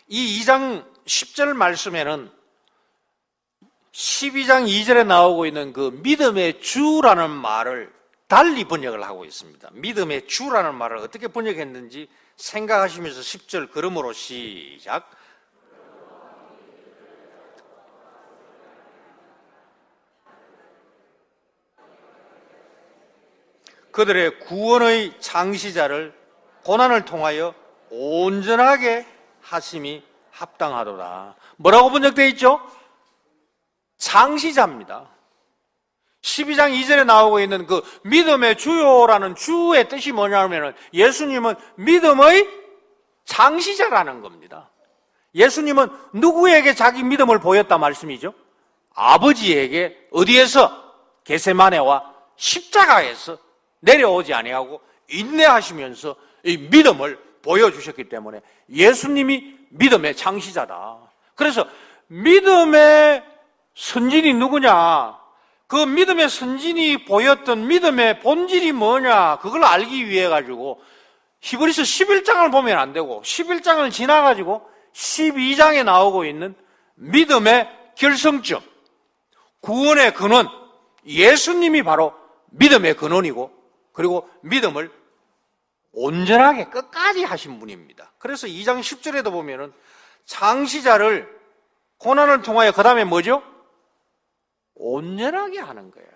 이 2장 10절 말씀에는 12장 2절에 나오고 있는 그 믿음의 주라는 말을 달리 번역을 하고 있습니다. 믿음의 주라는 말을 어떻게 번역했는지 생각하시면서 10절 걸음으로 시작. 그들의 구원의 창시자를 고난을 통하여 온전하게 하심이 합당하도다. 뭐라고 번역되어 있죠? 창시자입니다. 12장 2절에 나오고 있는 그 믿음의 주요라는 주의 뜻이 뭐냐면 예수님은 믿음의 창시자라는 겁니다. 예수님은 누구에게 자기 믿음을 보였다 말씀이죠? 아버지에게. 어디에서? 겟세마네와 십자가에서 내려오지 아니하고 인내하시면서 이 믿음을 보여주셨기 때문에 예수님이 믿음의 창시자다. 그래서 믿음의 선진이 누구냐? 그 믿음의 선진이 보였던 믿음의 본질이 뭐냐? 그걸 알기 위해 가지고 히브리서 11장을 보면 안 되고 11장을 지나가지고 12장에 나오고 있는 믿음의 결성점, 구원의 근원, 예수님이 바로 믿음의 근원이고, 그리고 믿음을 온전하게 끝까지 하신 분입니다. 그래서 2장 10절에도 보면은 창시자를 고난을 통하여 그 다음에 뭐죠? 온전하게 하는 거예요.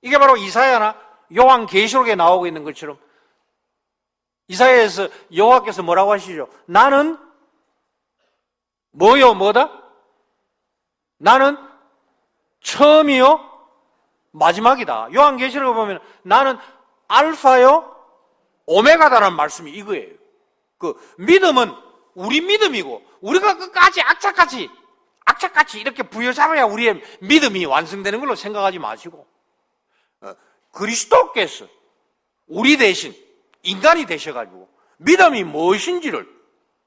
이게 바로 이사야나 요한계시록에 나오고 있는 것처럼 이사야에서 여호와께서 뭐라고 하시죠? 나는 뭐다? 나는 처음이요 마지막이다. 요한계시록에 보면 나는 알파요 오메가다라는 말씀이 이거예요. 그 믿음은 우리 믿음이고, 우리가 끝까지 악착같이 이렇게 부여잡아야 우리의 믿음이 완성되는 걸로 생각하지 마시고, 그리스도께서 우리 대신 인간이 되셔가지고 믿음이 무엇인지를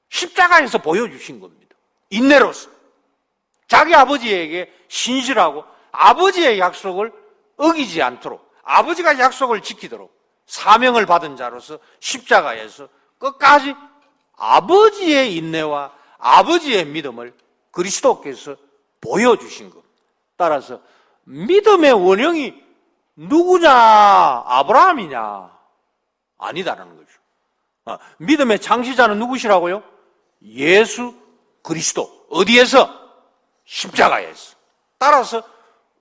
십자가에서 보여주신 겁니다. 인내로서 자기 아버지에게 신실하고 아버지의 약속을 어기지 않도록, 아버지가 약속을 지키도록 사명을 받은 자로서 십자가에서 끝까지 아버지의 인내와 아버지의 믿음을 그리스도께서 보여주신 것. 따라서 믿음의 원형이 누구냐? 아브라함이냐? 아니다라는 거죠. 믿음의 창시자는 누구시라고요? 예수 그리스도. 어디에서? 십자가에서. 따라서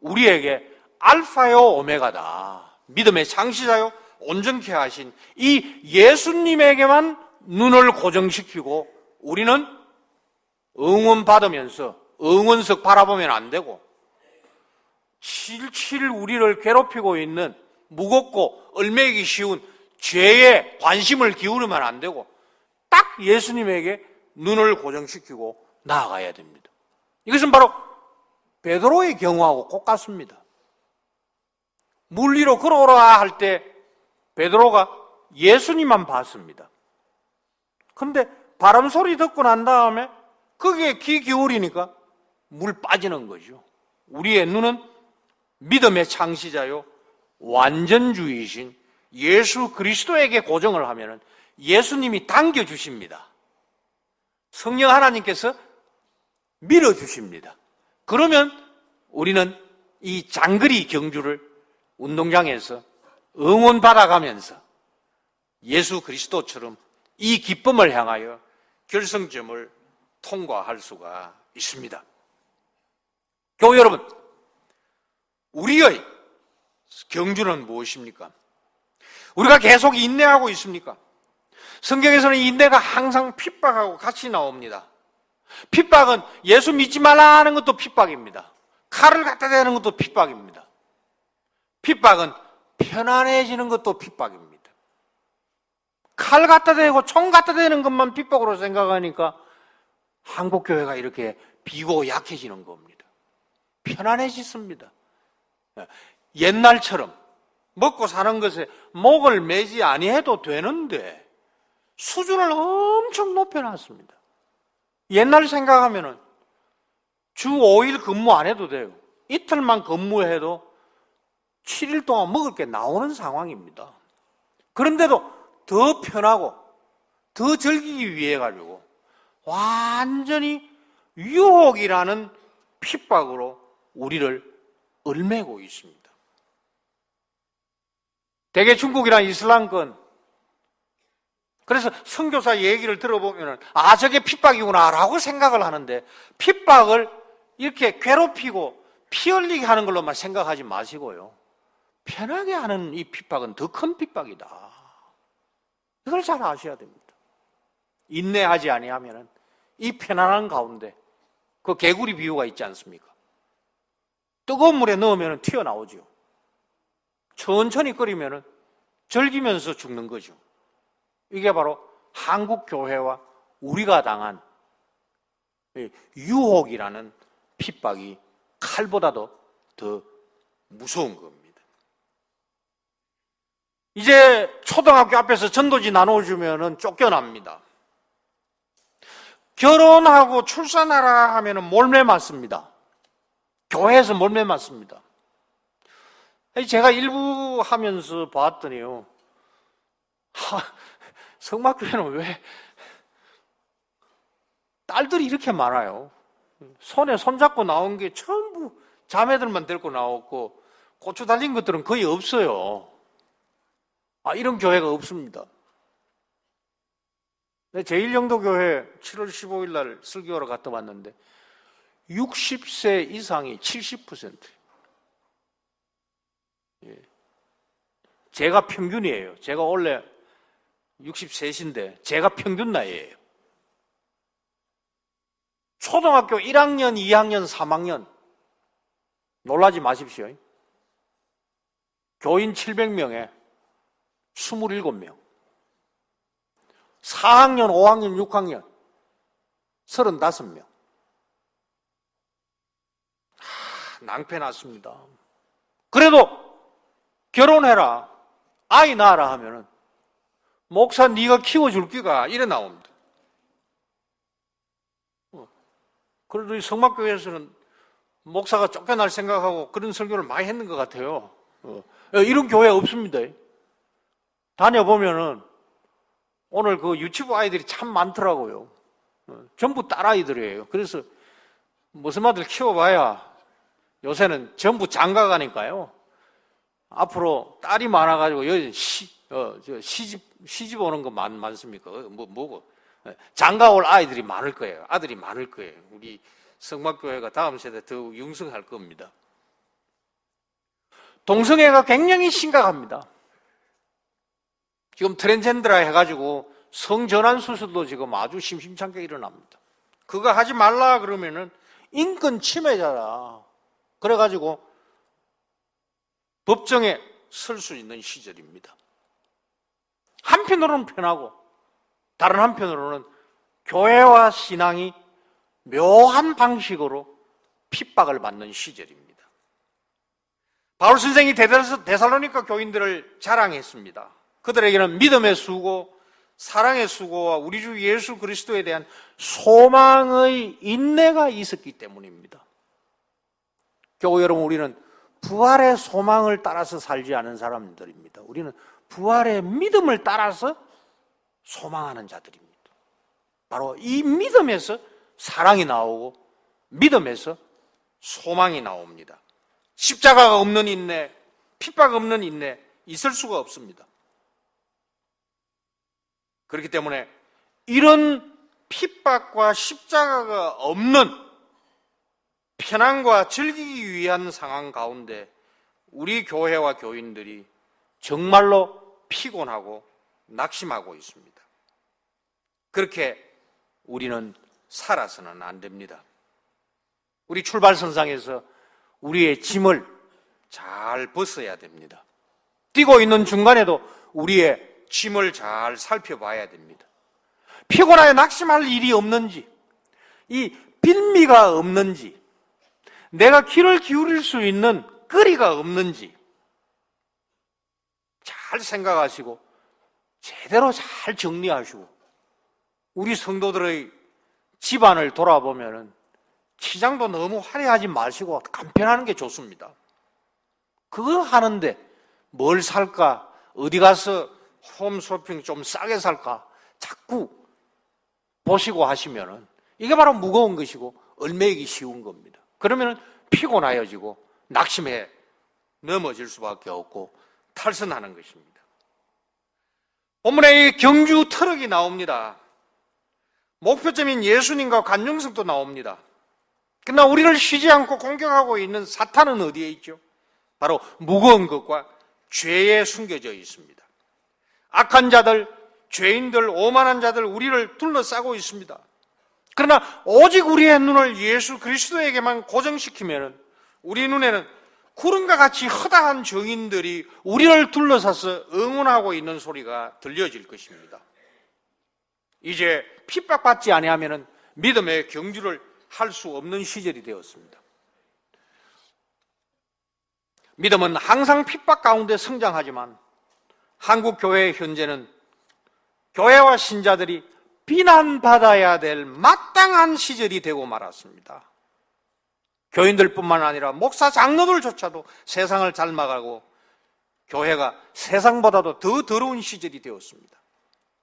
우리에게 알파요 오메가다. 믿음의 창시자요 온전케 하신 이 예수님에게만 눈을 고정시키고 우리는 응원 받으면서 응원석 바라보면 안 되고 실칠 우리를 괴롭히고 있는 무겁고 얼매기 쉬운 죄에 관심을 기울이면 안 되고 딱 예수님에게 눈을 고정시키고 나아가야 됩니다. 이것은 바로 베드로의 경우하고 똑같습니다. 물 위로 걸어오라 할 때 베드로가 예수님만 봤습니다. 그런데 바람 소리 듣고 난 다음에 거기에 귀 기울이니까 물 빠지는 거죠. 우리의 눈은 믿음의 창시자요 완전주의이신 예수 그리스도에게 고정을 하면 예수님이 당겨주십니다. 성령 하나님께서 밀어주십니다. 그러면 우리는 이 장거리 경주를 운동장에서 응원받아가면서 예수 그리스도처럼 이 기쁨을 향하여 결승점을 통과할 수가 있습니다. 교회 여러분, 우리의 경주는 무엇입니까? 우리가 계속 인내하고 있습니까? 성경에서는 인내가 항상 핍박하고 같이 나옵니다. 핍박은 예수 믿지 말라 하는 것도 핍박입니다. 칼을 갖다 대는 것도 핍박입니다. 핍박은 편안해지는 것도 핍박입니다. 칼 갖다 대고 총 갖다 대는 것만 핍박으로 생각하니까 한국교회가 이렇게 비고 약해지는 겁니다. 편안해졌습니다. 옛날처럼 먹고 사는 것에 목을 매지 아니해도 되는데 수준을 엄청 높여놨습니다. 옛날 생각하면은 주 5일 근무 안 해도 돼요. 이틀만 근무해도 7일 동안 먹을 게 나오는 상황입니다. 그런데도 더 편하고 더 즐기기 위해 가지고 완전히 유혹이라는 핍박으로 우리를 얽매고 있습니다. 대개 중국이나 이슬람권, 그래서 선교사 얘기를 들어보면 저게 핍박이구나 라고 생각을 하는데 핍박을 이렇게 괴롭히고 피 흘리게 하는 걸로만 생각하지 마시고요. 편하게 하는 이 핍박은 더 큰 핍박이다. 이걸 잘 아셔야 됩니다. 인내하지 아니하면 이 편안한 가운데 그 개구리 비유가 있지 않습니까? 뜨거운 물에 넣으면 튀어나오죠. 천천히 끓이면 절기면서 죽는 거죠. 이게 바로 한국 교회와 우리가 당한 유혹이라는 핍박이 칼보다도 더 무서운 겁니다. 이제 초등학교 앞에서 전도지 나눠주면 쫓겨납니다. 결혼하고 출산하라 하면 몰매 맞습니다. 교회에서 몰매 맞습니다. 제가 일부 하면서 봤더니요. 성막교회는 왜 딸들이 이렇게 많아요? 손에 손잡고 나온 게 전부 자매들만 데리고 나왔고 고추 달린 것들은 거의 없어요. 이런 교회가 없습니다. 제1영도교회 7월 15일 날 설교하러 갔다 왔는데 60세 이상이 70%. 제가 평균이에요. 제가 원래 63인데 제가 평균 나이예요. 초등학교 1학년, 2학년, 3학년 놀라지 마십시오. 교인 700명에 27명. 4학년, 5학년, 6학년 35명. 낭패 났습니다. 그래도 결혼해라, 아이 낳아라 하면은 목사 네가 키워줄 기가 이래 나옵니다. 그래도 이 성막교회에서는 목사가 쫓겨날 생각하고 그런 설교를 많이 했는 것 같아요. 이런 교회 없습니다. 다녀보면은 오늘 그 유치부 아이들이 참 많더라고요. 전부 딸아이들이에요. 그래서 무슨 아들 키워봐야 요새는 전부 장가가니까요. 앞으로 딸이 많아가지고 여기 시집 오는 거 많습니까? 뭐고 장가 올 아이들이 많을 거예요. 아들이 많을 거예요. 우리 성막교회가 다음 세대 더욱 융성할 겁니다. 동성애가 굉장히 심각합니다. 지금 트랜스젠더라 해가지고 성전환 수술도 지금 아주 심심찮게 일어납니다. 그거 하지 말라 그러면은 인권 침해자라. 그래가지고 법정에 설 수 있는 시절입니다. 한편으로는 편하고 다른 한편으로는 교회와 신앙이 묘한 방식으로 핍박을 받는 시절입니다. 바울 선생이 데살로니가 교인들을 자랑했습니다. 그들에게는 믿음의 수고, 사랑의 수고와 우리 주 예수 그리스도에 대한 소망의 인내가 있었기 때문입니다. 교회 여러분, 우리는 부활의 소망을 따라서 살지 않은 사람들입니다. 우리는 부활의 믿음을 따라서 소망하는 자들입니다. 바로 이 믿음에서 사랑이 나오고 믿음에서 소망이 나옵니다. 십자가가 없는 인내, 핍박 없는 인내 있을 수가 없습니다. 그렇기 때문에 이런 핍박과 십자가가 없는 편안과 즐기기 위한 상황 가운데 우리 교회와 교인들이 정말로 피곤하고 낙심하고 있습니다. 그렇게 우리는 살아서는 안 됩니다. 우리 출발선상에서 우리의 짐을 잘 벗어야 됩니다. 뛰고 있는 중간에도 우리의 짐을 잘 살펴봐야 됩니다. 피곤하여 낙심할 일이 없는지, 이 빌미가 없는지, 내가 귀를 기울일 수 있는 거리가 없는지 잘 생각하시고 제대로 잘 정리하시고 우리 성도들의 집안을 돌아보면은 치장도 너무 화려하지 마시고 간편하는 게 좋습니다. 그거 하는데 뭘 살까? 어디 가서 홈쇼핑 좀 싸게 살까? 자꾸 보시고 하시면은 이게 바로 무거운 것이고 얽매이기 쉬운 겁니다. 그러면은 피곤하여지고 낙심해 넘어질 수밖에 없고 탈선하는 것입니다. 본문에 경주 트럭이 나옵니다. 목표점인 예수님과 관중석도 나옵니다. 그러나 우리를 쉬지 않고 공격하고 있는 사탄은 어디에 있죠? 바로 무거운 것과 죄에 숨겨져 있습니다. 악한 자들, 죄인들, 오만한 자들 우리를 둘러싸고 있습니다. 그러나 오직 우리의 눈을 예수 그리스도에게만 고정시키면 우리 눈에는 구름과 같이 허다한 정인들이 우리를 둘러싸서 응원하고 있는 소리가 들려질 것입니다. 이제 핍박받지 아니하면 믿음의 경주를 할 수 없는 시절이 되었습니다. 믿음은 항상 핍박 가운데 성장하지만 한국 교회의 현재는 교회와 신자들이 비난받아야 될 마땅한 시절이 되고 말았습니다. 교인들뿐만 아니라 목사 장로들조차도 세상을 닮아가고 교회가 세상보다도 더 더러운 시절이 되었습니다.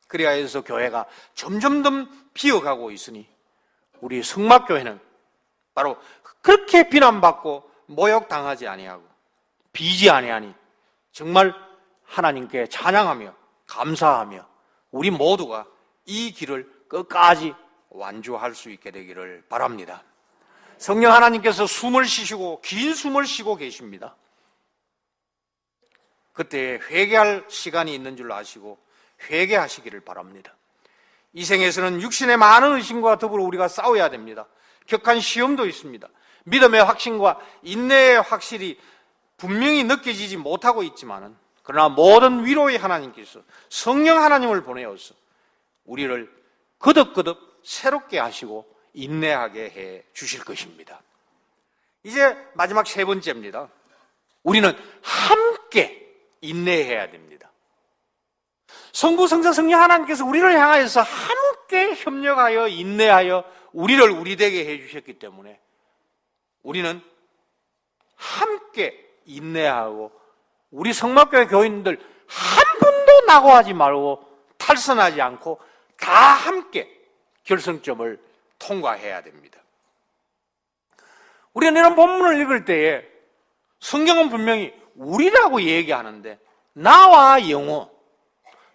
그래야 해서 교회가 점점 더 비어가고 있으니 우리 성막교회는 바로 그렇게 비난받고 모욕당하지 아니하고 비지 아니하니 정말 하나님께 찬양하며 감사하며 우리 모두가 이 길을 끝까지 완주할 수 있게 되기를 바랍니다. 성령 하나님께서 숨을 쉬시고 긴 숨을 쉬고 계십니다. 그때 회개할 시간이 있는 줄 아시고 회개하시기를 바랍니다. 이 생에서는 육신의 많은 의심과 더불어 우리가 싸워야 됩니다. 격한 시험도 있습니다. 믿음의 확신과 인내의 확실히 분명히 느껴지지 못하고 있지만은 그러나 모든 위로의 하나님께서 성령 하나님을 보내어서 우리를 거듭거듭 새롭게 하시고 인내하게 해 주실 것입니다. 이제 마지막 세 번째입니다. 우리는 함께 인내해야 됩니다. 성부, 성자, 성령 하나님께서 우리를 향하여서 함께 협력하여 인내하여 우리를 우리되게 해주셨기 때문에 우리는 함께 인내하고 우리 성막교회 교인들 한 분도 낙오하지 말고 탈선하지 않고 다 함께 결승점을 통과해야 됩니다. 우리는 이런 본문을 읽을 때에 성경은 분명히 우리라고 얘기하는데 나와 영혼,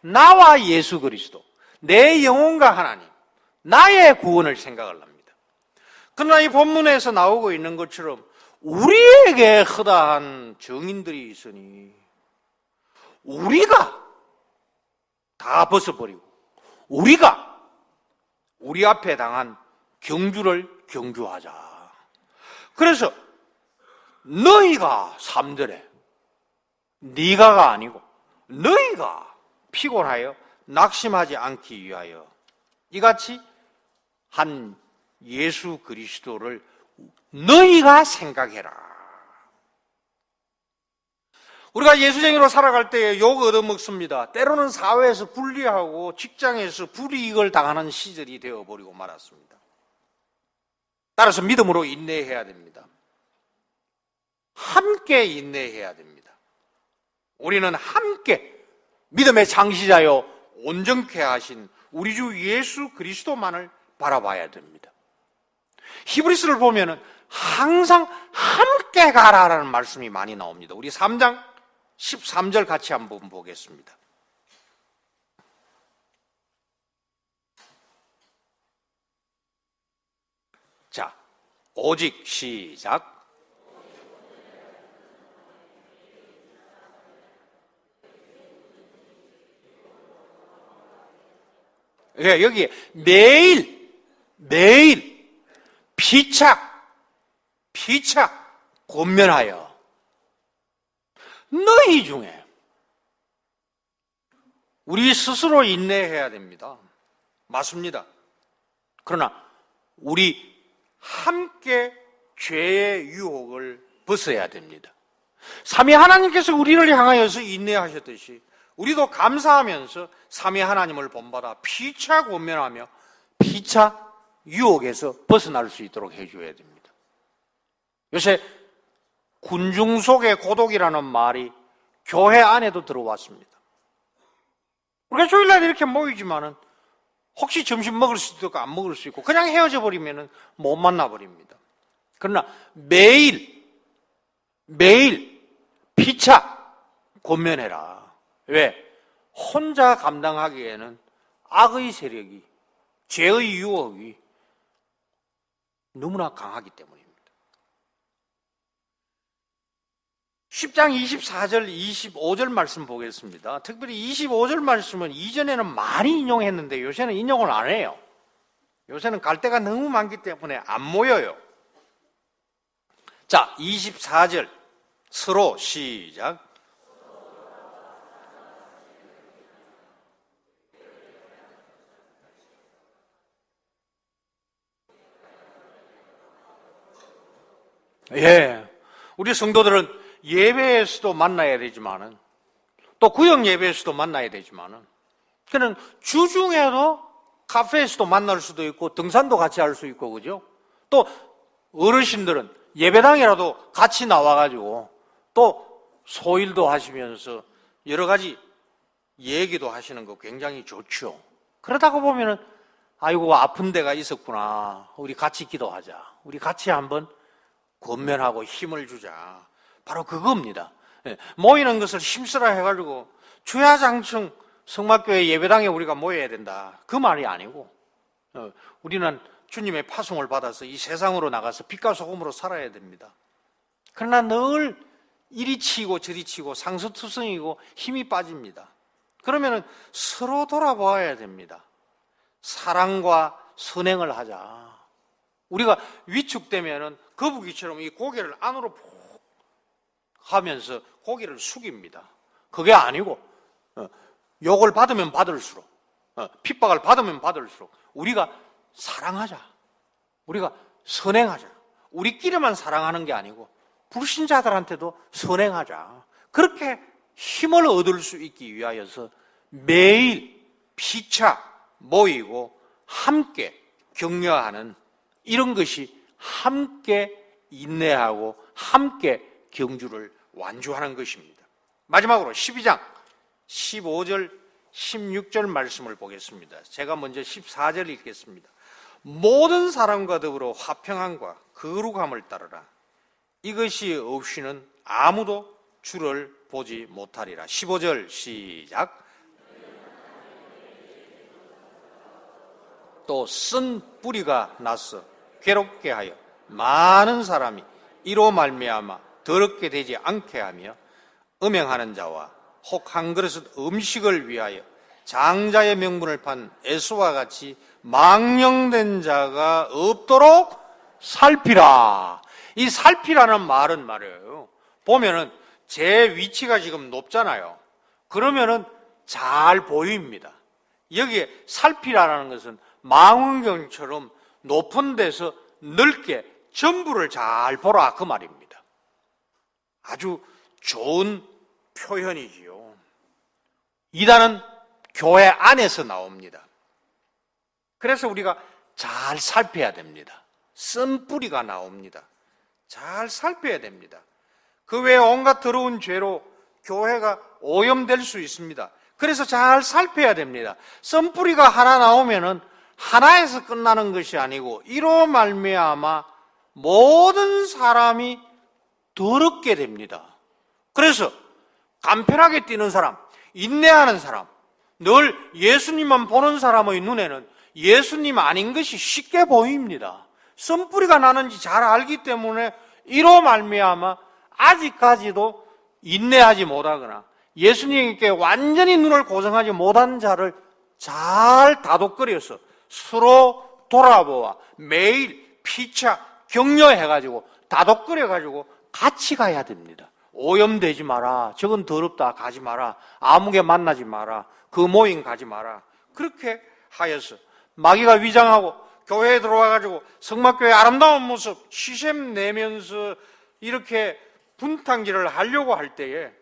나와 예수 그리스도, 내 영혼과 하나님, 나의 구원을 생각을 합니다. 그러나 이 본문에서 나오고 있는 것처럼 우리에게 허다한 정인들이 있으니 우리가 다 벗어버리고 우리가 우리 앞에 당한 경주를 경주하자. 그래서 너희가 3절에 네가가 아니고 너희가 피곤하여 낙심하지 않기 위하여 이같이 한 예수 그리스도를 너희가 생각해라. 우리가 예수쟁이로 살아갈 때에 욕 얻어먹습니다. 때로는 사회에서 불리하고 직장에서 불이익을 당하는 시절이 되어버리고 말았습니다. 따라서 믿음으로 인내해야 됩니다. 함께 인내해야 됩니다. 우리는 함께 믿음의 창시자요 온전케 하신 우리 주 예수 그리스도만을 바라봐야 됩니다. 히브리서를 보면은 항상 함께 가라라는 말씀이 많이 나옵니다. 우리 3장 13절 같이 한번 보겠습니다. 자, 오직 시작. 여기 매일 피착 권면하여 너희 중에 우리 스스로 인내해야 됩니다. 맞습니다. 그러나 우리 함께 죄의 유혹을 벗어야 됩니다. 삼위 하나님께서 우리를 향하여서 인내하셨듯이 우리도 감사하면서 삼위 하나님을 본받아 피차 권면하며 피차 유혹에서 벗어날 수 있도록 해줘야 됩니다. 요새 군중 속의 고독이라는 말이 교회 안에도 들어왔습니다. 우리가 주일날 이렇게 모이지만은 혹시 점심 먹을 수도 있고 안 먹을 수 있고 그냥 헤어져 버리면은 못 만나버립니다. 그러나 매일 피차 권면해라. 왜? 혼자 감당하기에는 악의 세력이, 죄의 유혹이 너무나 강하기 때문입니다. 10장 24절, 25절 말씀 보겠습니다. 특별히 25절 말씀은 이전에는 많이 인용했는데 요새는 인용을 안 해요. 요새는 갈 데가 너무 많기 때문에 안 모여요. 자, 24절 서로 시작. 예, 우리 성도들은 예배에서도 만나야 되지만은 또 구역 예배에서도 만나야 되지만은 그는 주중에도 카페에서도 만날 수도 있고 등산도 같이 할 수 있고 그죠? 또 어르신들은 예배당이라도 같이 나와가지고 또 소일도 하시면서 여러 가지 얘기도 하시는 거 굉장히 좋죠. 그러다가 보면은 아이고 아픈 데가 있었구나. 우리 같이 기도하자. 우리 같이 한번 권면하고 힘을 주자. 바로 그겁니다. 모이는 것을 힘쓰라 해가지고 주야장층 성막교회 예배당에 우리가 모여야 된다. 그 말이 아니고 우리는 주님의 파송을 받아서 이 세상으로 나가서 빛과 소금으로 살아야 됩니다. 그러나 늘 이리 치고 저리 치고 상수투성이고 힘이 빠집니다. 그러면은 서로 돌아보아야 됩니다. 사랑과 선행을 하자. 우리가 위축되면은 거북이처럼 이 고개를 안으로 푹 하면서 고개를 숙입니다. 그게 아니고 욕을 받으면 받을수록 핍박을 받으면 받을수록 우리가 사랑하자. 우리가 선행하자. 우리끼리만 사랑하는 게 아니고 불신자들한테도 선행하자. 그렇게 힘을 얻을 수 있기 위하여서 매일 피차 모이고 함께 격려하는 이런 것이 함께 인내하고 함께 경주를 완주하는 것입니다. 마지막으로 12장 15절 16절 말씀을 보겠습니다. 제가 먼저 14절 읽겠습니다. 모든 사람과 더불어 화평함과 거룩함을 따르라. 이것이 없이는 아무도 주를 보지 못하리라. 15절 시작. 또 쓴 뿌리가 났어 괴롭게 하여 많은 사람이 이로 말미암아 더럽게 되지 않게 하며 음행하는 자와 혹 한 그릇 음식을 위하여 장자의 명분을 판 에서와 같이 망령된 자가 없도록 살피라. 이 살피라는 말은 말이에요. 보면은 제 위치가 지금 높잖아요. 그러면은 잘 보입니다. 여기에 살피라는 것은 망원경처럼 높은 데서 넓게 전부를 잘 보라 그 말입니다. 아주 좋은 표현이지요. 이단은 교회 안에서 나옵니다. 그래서 우리가 잘 살펴야 됩니다. 쓴뿌리가 나옵니다. 잘 살펴야 됩니다. 그 외에 온갖 더러운 죄로 교회가 오염될 수 있습니다. 그래서 잘 살펴야 됩니다. 쓴뿌리가 하나 나오면은 하나에서 끝나는 것이 아니고 이로 말미암아 모든 사람이 더럽게 됩니다. 그래서 간편하게 뛰는 사람, 인내하는 사람, 늘 예수님만 보는 사람의 눈에는 예수님 아닌 것이 쉽게 보입니다. 쓴뿌리가 나는지 잘 알기 때문에 이로 말미암아 아직까지도 인내하지 못하거나 예수님께 완전히 눈을 고정하지 못한 자를 잘 다독거려서 서로 돌아보아 매일 피차 격려해가지고 다독거려가지고 같이 가야 됩니다. 오염되지 마라. 저건 더럽다. 가지 마라. 아무개 만나지 마라. 그 모임 가지 마라. 그렇게 하여서 마귀가 위장하고 교회에 들어와가지고 성막교회 아름다운 모습 시샘 내면서 이렇게 분탕질을 하려고 할 때에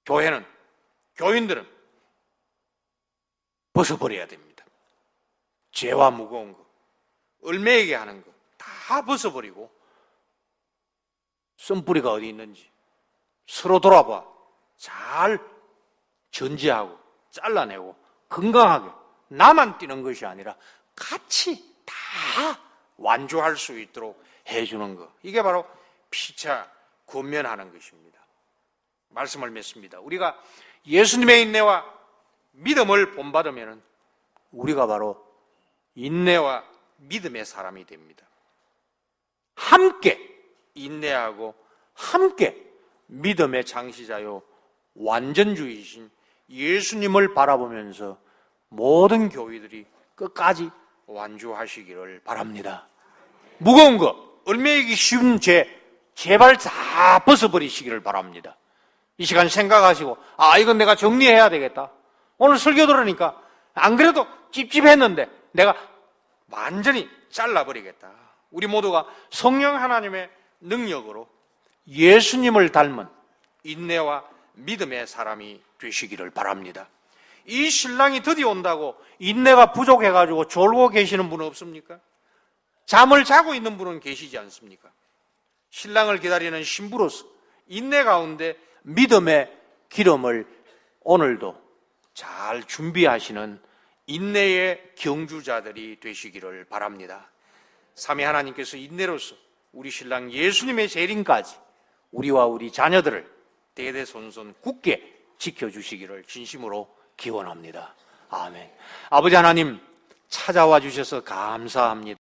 교회는, 교인들은 벗어버려야 됩니다. 죄와 무거운 거, 얼매이게 하는 거 다 벗어버리고 쓴뿌리가 어디 있는지 서로 돌아봐 잘 전지하고 잘라내고 건강하게 나만 뛰는 것이 아니라 같이 다 완주할 수 있도록 해주는 것. 이게 바로 피차 권면하는 것입니다. 말씀을 맺습니다. 우리가 예수님의 인내와 믿음을 본받으면 우리가 바로 인내와 믿음의 사람이 됩니다. 함께 인내하고 함께 믿음의 장시자요 완전주의이신 예수님을 바라보면서 모든 교회들이 끝까지 완주하시기를 바랍니다. 무거운 거, 얼매이기 쉬운 죄 제발 다 벗어버리시기를 바랍니다. 이 시간 생각하시고 이건 내가 정리해야 되겠다. 오늘 설교 들으니까 안 그래도 찝찝했는데 내가 완전히 잘라버리겠다. 우리 모두가 성령 하나님의 능력으로 예수님을 닮은 인내와 믿음의 사람이 되시기를 바랍니다. 이 신랑이 드디어 온다고 인내가 부족해가지고 졸고 계시는 분은 없습니까? 잠을 자고 있는 분은 계시지 않습니까? 신랑을 기다리는 신부로서 인내 가운데 믿음의 기름을 오늘도 잘 준비하시는 인내의 경주자들이 되시기를 바랍니다. 삼위 하나님께서 인내로서 우리 신랑 예수님의 재림까지 우리와 우리 자녀들을 대대손손 굳게 지켜주시기를 진심으로 기원합니다. 아멘. 아버지 하나님 찾아와 주셔서 감사합니다.